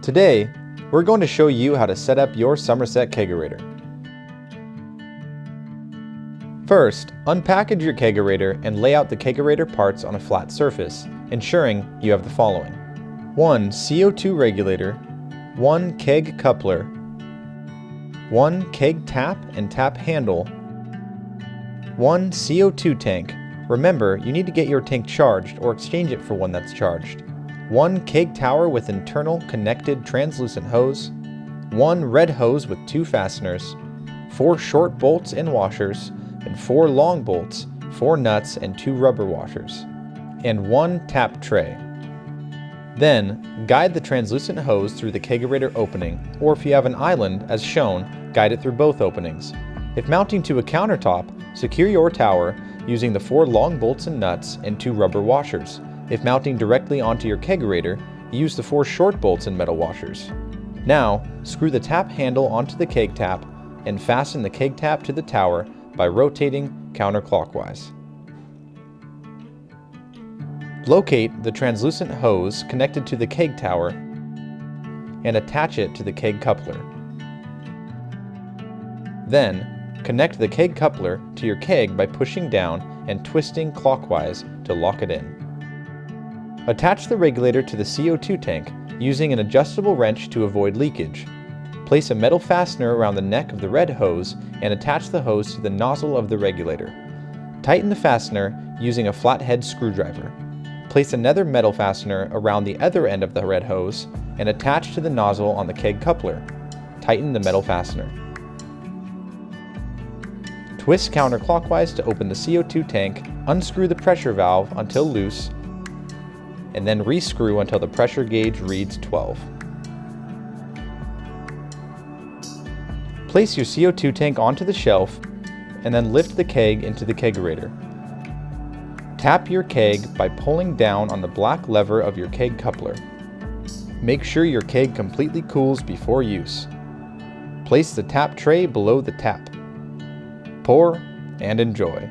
Today, we're going to show you how to set up your Somerset Kegerator. First, unpackage your Kegerator and lay out the Kegerator parts on a flat surface, ensuring you have the following: 1 CO2 regulator, 1 keg coupler, 1 keg tap and tap handle, 1 CO2 tank. Remember, you need to get your tank charged or exchange it for one that's charged. 1 keg tower with internal connected translucent hose, 1 red hose with 2 fasteners, 4 short bolts and washers, and 4 long bolts, 4 nuts and 2 rubber washers, and 1 tap tray. Then, guide the translucent hose through the Kegerator opening, or if you have an island, as shown, guide it through both openings. If mounting to a countertop, secure your tower using the 4 long bolts and nuts and 2 rubber washers. If mounting directly onto your Kegerator, use the 4 short bolts and metal washers. Now, screw the tap handle onto the keg tap and fasten the keg tap to the tower by rotating counterclockwise. Locate the translucent hose connected to the keg tower and attach it to the keg coupler. Then, connect the keg coupler to your keg by pushing down and twisting clockwise to lock it in. Attach the regulator to the CO2 tank using an adjustable wrench to avoid leakage. Place a metal fastener around the neck of the red hose and attach the hose to the nozzle of the regulator. Tighten the fastener using a flathead screwdriver. Place another metal fastener around the other end of the red hose and attach to the nozzle on the keg coupler. Tighten the metal fastener. Twist counterclockwise to open the CO2 tank, unscrew the pressure valve until loose, and then rescrew until the pressure gauge reads 12. Place your CO2 tank onto the shelf and then lift the keg into the Kegerator. Tap your keg by pulling down on the black lever of your keg coupler. Make sure your keg completely cools before use. Place the tap tray below the tap. Pour and enjoy.